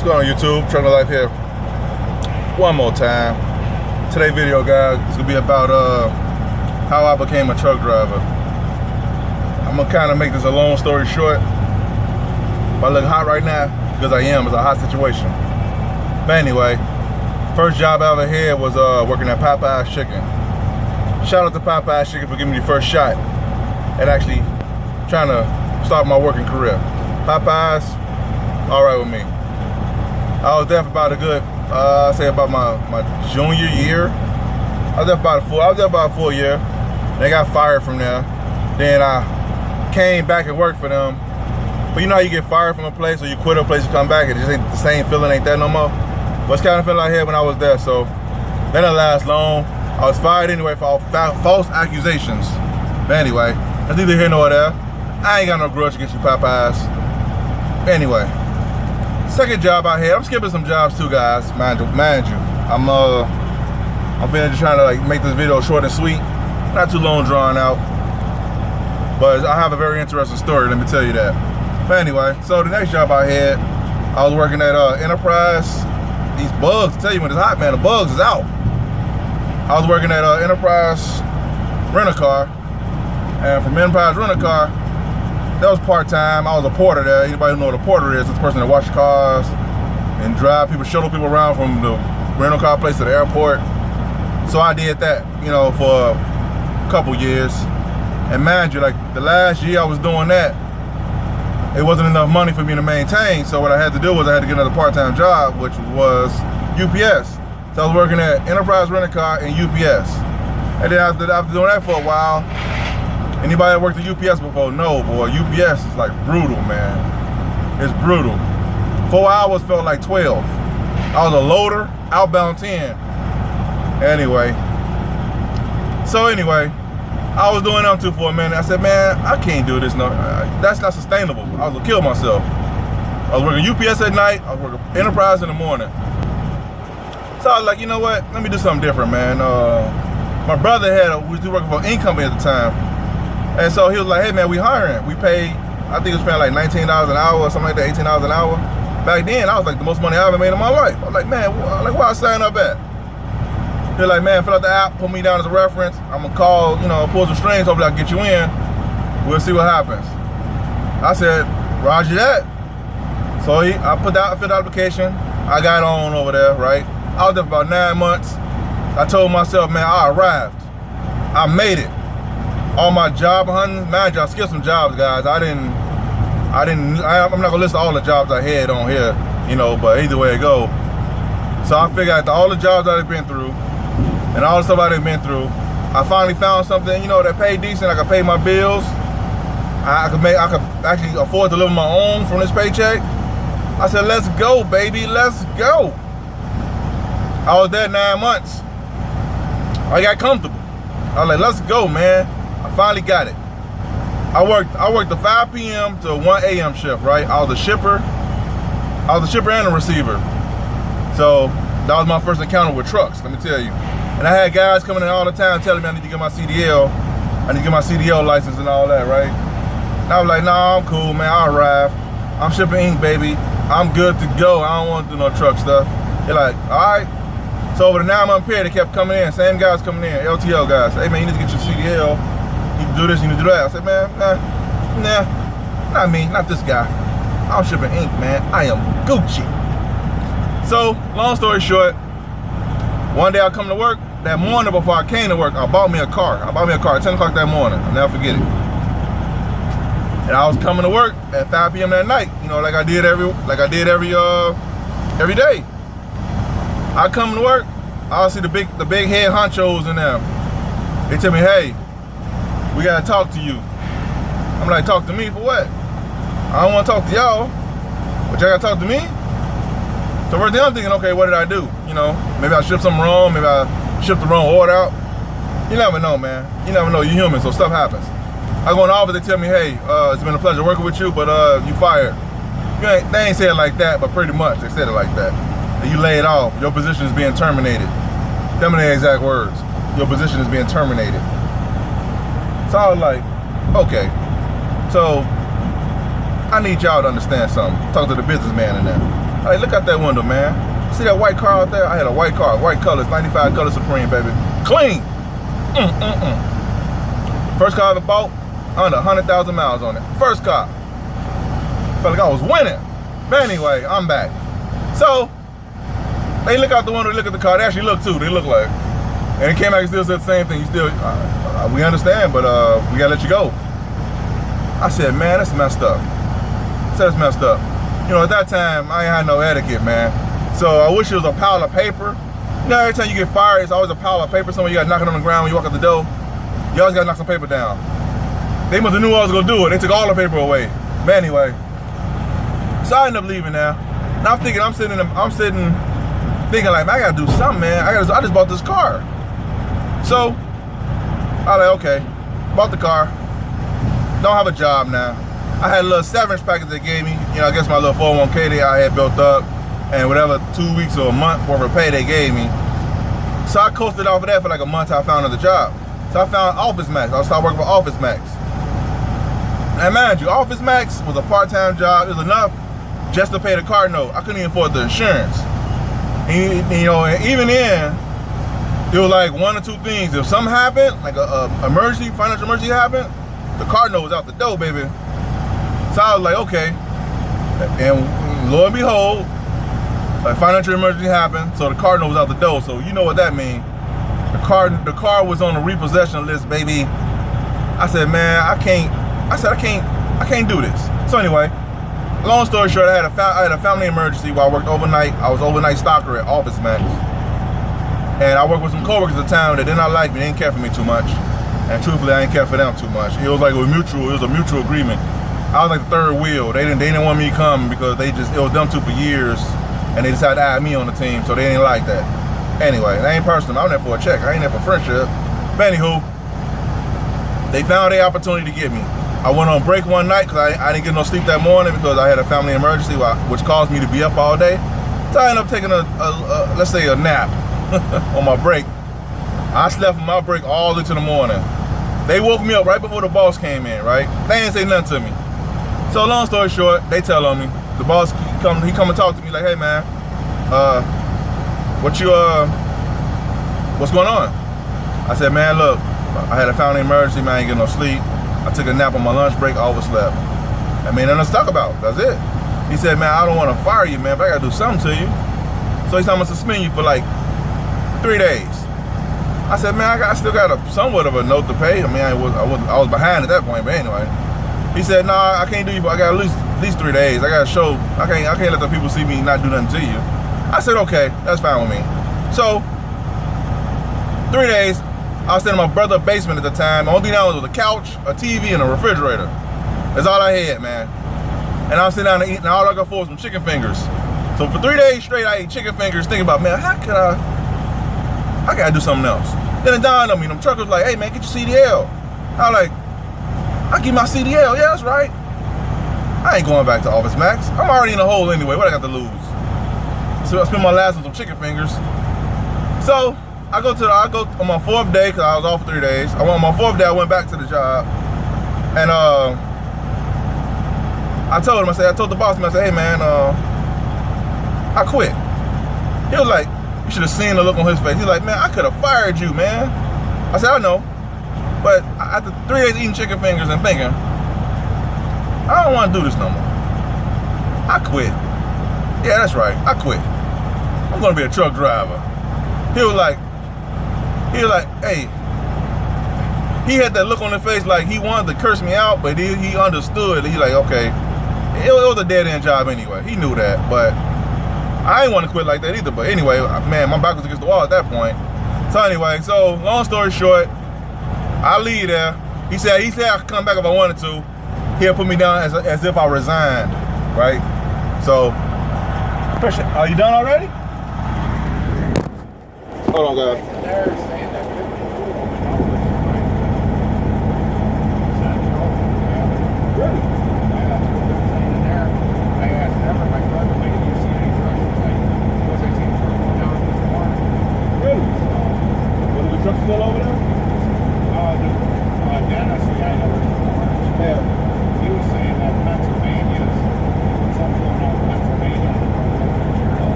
What's going on YouTube? Trucker Life here. One more time. Today's video, guys, is gonna be about how I became a truck driver. I'm gonna kind of make this a long story short. If I look hot right now, because I am, it's a hot situation. But anyway, first job I ever had was working at Popeye's Chicken. Shout out to Popeye's Chicken for giving me the first shot at actually trying to start my working career. Popeye's, all right with me. I was there for about a good, I say about my junior year. I was there about a full year. They got fired from there. Then I came back and worked for them. But you know how you get fired from a place or you quit a place, you come back, and it just ain't the same feeling, ain't that no more? But it's kind of feeling like I had when I was there, so that didn't last long. I was fired anyway for false accusations. But anyway, that's neither here nor there. I ain't got no grudge against you, Popeyes. Anyway, second job I had, I'm skipping some jobs too, guys, mind you. I'm just trying to like make this video short and sweet, not too long drawn out. But I have a very interesting story, let me tell you that. But anyway, so the next job I had, I was working at Enterprise. These bugs, I tell you when it's hot, man, the bugs is out. I was working at Enterprise Rent-A-Car, and from Enterprise Rent-A-Car, that was part-time. I was a porter there. Anybody who know what a porter is, it's the person that washes cars and shuttle people around from the rental car place to the airport. So I did that, you know, for a couple years. And mind you, like the last year I was doing that, it wasn't enough money for me to maintain. So what I had to do was I had to get another part-time job, which was UPS. So I was working at Enterprise Rent-A-Car and UPS. And then after doing that for a while, anybody that worked at UPS before? No, boy, UPS is like brutal, man. It's brutal. 4 hours felt like 12. I was a loader, outbound 10. Anyway, I was doing them two for a minute. I said, man, I can't do this. No, that's not sustainable. I was gonna kill myself. I was working UPS at night. I was working Enterprise in the morning. So I was like, you know what? Let me do something different, man. My brother was working for an ink company at the time. And so he was like, hey man, we hiring. We paid, I think it was paying like $19 an hour or something like that, $18 an hour. Back then, I was like the most money I ever made in my life. I was like, man, where I sign up at? They're like, man, fill out the app, put me down as a reference. I'm gonna call, you know, pull some strings, hopefully I can get you in. We'll see what happens. I said, roger that. So I filled out the application. I got on over there, right? I was there for about 9 months. I told myself, man, I arrived. I made it. All my job hunting, mind you, I skipped some jobs, guys. I'm not gonna list all the jobs I had on here, you know, but either way it go. So I figured out all the jobs I've been through and all the stuff I've been through, I finally found something, you know, that paid decent. I could pay my bills. I could actually afford to live on my own from this paycheck. I said, let's go, baby, let's go. I was there 9 months. I got comfortable. I was like, let's go, man. I finally got it. I worked the 5 p.m. to 1 a.m. shift, right? I was a shipper and a receiver. So that was my first encounter with trucks, let me tell you. And I had guys coming in all the time telling me I need to get my CDL. I need to get my CDL license and all that, right? And I was like, nah, I'm cool, man, I arrived. I'm shipping ink, baby. I'm good to go. I don't want to do no truck stuff. They're like, all right. So over the 9 month period, they kept coming in, same guys coming in, LTL guys. Hey man, you need to get your CDL. You need to do this, you need to do that. I said, man, nah, not me, not this guy. I'm shipping ink, man. I am Gucci. So, long story short, one day I come to work. That morning before I came to work, I bought me a car. At 10 o'clock that morning. I'll never forget it. And I was coming to work at 5 p.m. that night, you know, like I did every day. I come to work, I'll see the big head honchos in there. They tell me, hey, we gotta talk to you. I'm like, talk to me for what? I don't wanna talk to y'all, but y'all gotta talk to me? So first thing I'm thinking, okay, what did I do? You know, maybe I shipped something wrong, maybe I shipped the wrong order out. You never know, man. You never know, you're human, so stuff happens. I go in the office, they tell me, hey, it's been a pleasure working with you, but you fired. They ain't say it like that, but pretty much they said it like that. You laid off, your position is being terminated. Them are the exact words. Your position is being terminated. So I was like, okay. So I need y'all to understand something. Talk to the businessman in there. Hey, look out that window, man. See that white car out there? I had a white car, white colors, 95 color Supreme, baby. Clean. First car I ever bought, under 100,000 miles on it. First car. Felt like I was winning. But anyway, I'm back. So, they look out the window, look at the car. They actually look too. They look like. And it came back and still said the same thing. You still, we understand, but we gotta let you go. I said, man, that's messed up. I said, that's messed up. You know, at that time, I ain't had no etiquette, man. So I wish it was a pile of paper. You know, every time you get fired, it's always a pile of paper. Somewhere you gotta knock it on the ground when you walk out the door. You always gotta knock some paper down. They must have knew I was gonna do it. They took all the paper away. But anyway, so I ended up leaving now. Now I'm thinking, I'm sitting thinking like, man, I gotta do something, man. I just bought this car. So I was like, okay, bought the car. Don't have a job now. I had a little severance package they gave me. You know, I guess my little 401k that I had built up, and whatever 2 weeks or a month worth of pay they gave me. So I coasted off of that for like a month till I found another job. So I found Office Max. I started working for Office Max. And mind you, Office Max was a part-time job. It was enough just to pay the car note. I couldn't even afford the insurance. And, you know, and even then, it was like one or two things. If something happened, like a emergency, financial emergency happened, the car note was out the door, baby. So I was like, okay. And lo and behold, a financial emergency happened, so the car note was out the door. So you know what that means. The car was on the repossession list, baby. I said, man, I can't do this. So anyway, long story short, I had a family emergency while I worked overnight. I was overnight stalker at Office Max. And I worked with some coworkers at the time that did not like me, they didn't care for me too much. And truthfully, I didn't care for them too much. It was like it was a mutual agreement. I was like the third wheel. They didn't want me to come because it was them two for years, and they decided to add me on the team, so they didn't like that. Anyway, that ain't personal. I'm there for a check. I ain't there for friendship. But anywho, they found their opportunity to get me. I went on break one night because I didn't get no sleep that morning because I had a family emergency, which caused me to be up all day. So I ended up taking let's say a nap on my break. I slept on my break all into the morning. They woke me up right before the boss came in, right? They didn't say nothing to me. So long story short, they tell on me. The boss he come and talk to me like, hey man, what's going on? I said, man, look, I had a family emergency, man, I ain't getting no sleep. I took a nap on my lunch break, I overslept. I mean, nothing to talk about, that's it. He said, man, I don't want to fire you, man, but I gotta do something to you. So he said, I'm gonna suspend you for like 3 days. I said, man, I still got somewhat of a note to pay. I mean, I was behind at that point, but anyway. He said, nah, I can't do you, I got at least 3 days. I gotta show, I can't let the people see me not do nothing to you. I said, okay, that's fine with me. So, 3 days, I was staying in my brother's basement at the time. The only thing that was a couch, a TV, and a refrigerator. That's all I had, man. And I was sitting down and eating, and all I got for was some chicken fingers. So for 3 days straight, I ate chicken fingers, thinking about, man, how could I gotta do something else. Then it dawned on me, them truckers like, hey man, get your CDL. I was like, I get my CDL, yeah, that's right. I ain't going back to Office Max. I'm already in a hole anyway, what I got to lose? So I spent my last on some chicken fingers. So I go on my 4th day, cause I was off 3 days. On my 4th day, I went back to the job. And I told the boss, I said, hey man, I quit. He was like, you should have seen the look on his face. He's like, man, I could have fired you, man. I said, I know. But after 3 days eating chicken fingers and thinking, I don't want to do this no more. I quit. Yeah, that's right, I quit. I'm gonna be a truck driver. He was like, hey, he had that look on his face like he wanted to curse me out, but he understood. He's like, okay, it was a dead end job anyway. He knew that, but I didn't want to quit like that either. But anyway, man, my back was against the wall at that point. So anyway, so long story short, I leave there. He said I could come back if I wanted to. He'll put me down as if I resigned, right? So, are you done already? Hold on, guys. Still over there? Dennis, he was saying that Pennsylvania's something going on in Pennsylvania.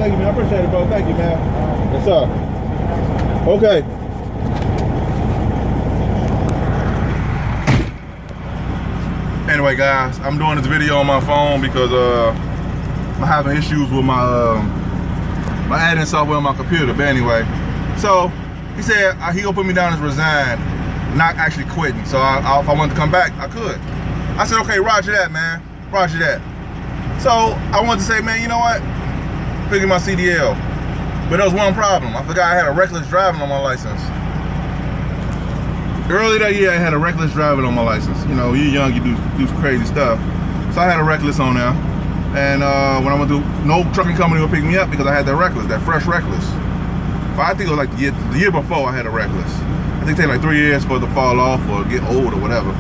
Thank you, man. I appreciate it, bro. Thank you, man. Yes, sir. Okay. Anyway, guys, I'm doing this video on my phone because I'm having issues with my my adding software on my computer. But anyway, so he said he gonna put me down as resigned, not actually quitting. So if I wanted to come back, I could. I said, okay, roger that, man. Roger that. So I wanted to say, man, you know what? Figure my CDL. But there was one problem. I forgot I had a reckless driving on my license. Early that year, I had a reckless driving on my license. You know, you're young, you do crazy stuff. So I had a reckless on there. And when I went to, no trucking company would pick me up because I had that reckless, that fresh reckless. But I think it was like the year before I had a reckless. I think it take like 3 years for it to fall off or get old or whatever.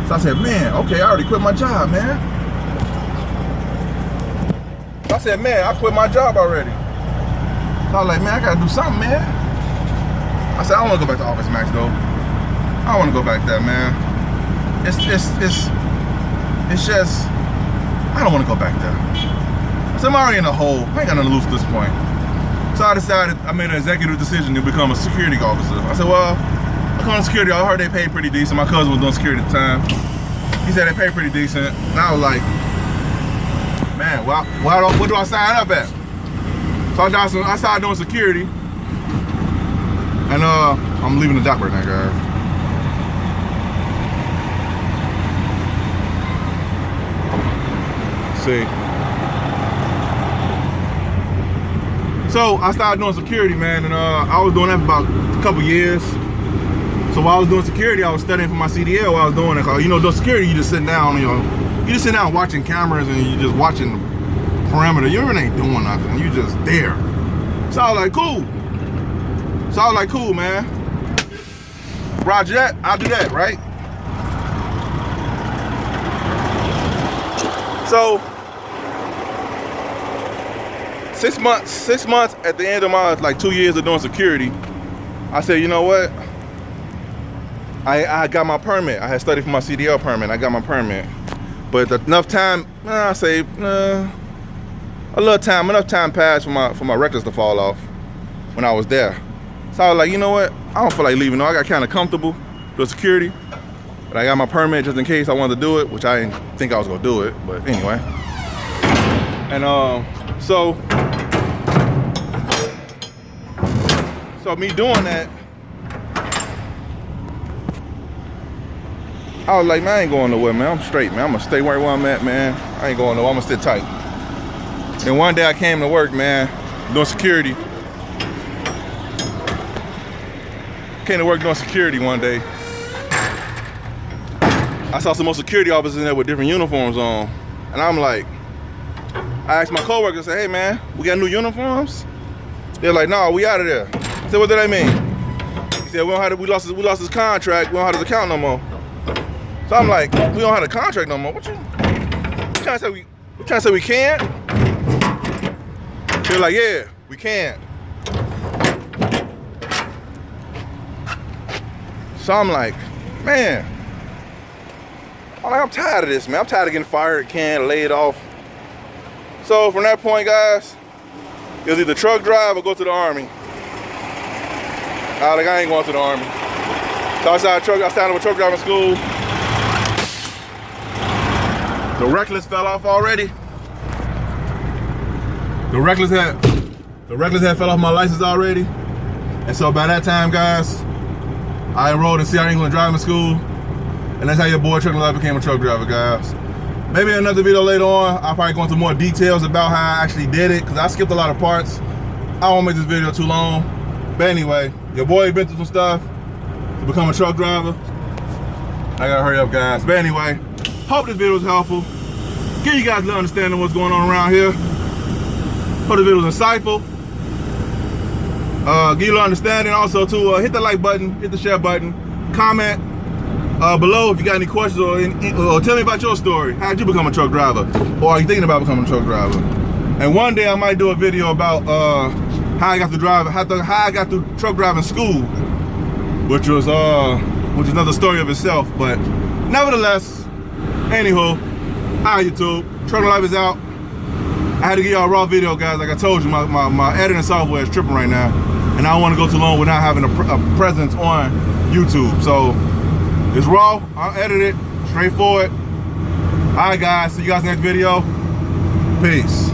So I said, man, okay, I already quit my job, man. I said, man, I quit my job already. So I was like, man, I gotta do something, man. I said, I don't wanna go back to Office Max though. I don't wanna go back there, man. It's just, I don't wanna go back there. So I'm already in a hole. I ain't got nothing to lose at this point. So I decided, I made an executive decision to become a security officer. I said, well, becoming a security, I heard they paid pretty decent. My cousin was doing security at the time. He said they paid pretty decent. And I was like, man, what do I sign up at? So I started doing security. And I'm leaving the dock right now, guys. See. So I started doing security, man, and I was doing that for about a couple years. So while I was doing security, I was studying for my CDL while I was doing it. You know, doing security, you just sitting down, you just sit down watching cameras and you just watching the perimeter. You really ain't doing nothing. You just there. So I was like, cool. Man. Roger that. I'll do that, right? So 6 months at the end of my like 2 years of doing security, I said, you know what? I got my permit. I had studied for my CDL permit. I got my permit. But enough time, I say, enough time passed for my records to fall off when I was there. So I was like, you know what? I don't feel like leaving. No, I got kind of comfortable with security. But I got my permit just in case I wanted to do it, which I didn't think I was gonna do it, but anyway. And so me doing that, I was like, man, I ain't going nowhere, man. I'm straight, man. I'm gonna stay where I'm at, man. I ain't going nowhere. I'm gonna sit tight. And one day I came to work, man, doing security. Came to work doing security one day. I saw some more security officers in there with different uniforms on. And I'm like, I asked my coworker, I said, hey man, we got new uniforms? They're like, no, we out of there. I said, what did that mean? He said, we lost his contract, we don't have his account no more. So I'm like, we don't have the contract no more. What you trying to say we can't? They're like, yeah, we can't. So I'm like, man, I'm tired of this, man. I'm tired of getting fired, canned, laid off. So from that point, guys, it was either truck drive or go to the Army. I was like, I ain't going to the Army. So I started with truck driving school. The reckless fell off already. The reckless had fell off my license already. And so by that time, guys, I enrolled in CR England driving school. And that's how your boy Trucking Life became a truck driver, guys. Maybe in another video later on, I'll probably go into more details about how I actually did it, because I skipped a lot of parts. I don't want to make this video too long. But anyway, your boy been through some stuff to become a truck driver. I gotta hurry up, guys. But anyway, hope this video was helpful. Give you guys a little understanding of what's going on around here. Hope this video was insightful. Give you a little understanding. Also, to hit the like button, hit the share button, comment below if you got any questions, or tell me about your story. How did you become a truck driver? Or are you thinking about becoming a truck driver? And one day I might do a video about how I got to drive, how I got through truck driving school, which is another story of itself. But nevertheless, anywho, hi YouTube, Trucking Life is out. I I had to get y'all a raw video, guys. Like I told you, my editing software is tripping right now, and I don't want to go too long without having a presence on YouTube. So it's raw. I'll edit it straightforward. All right, guys. See you guys next video. Peace.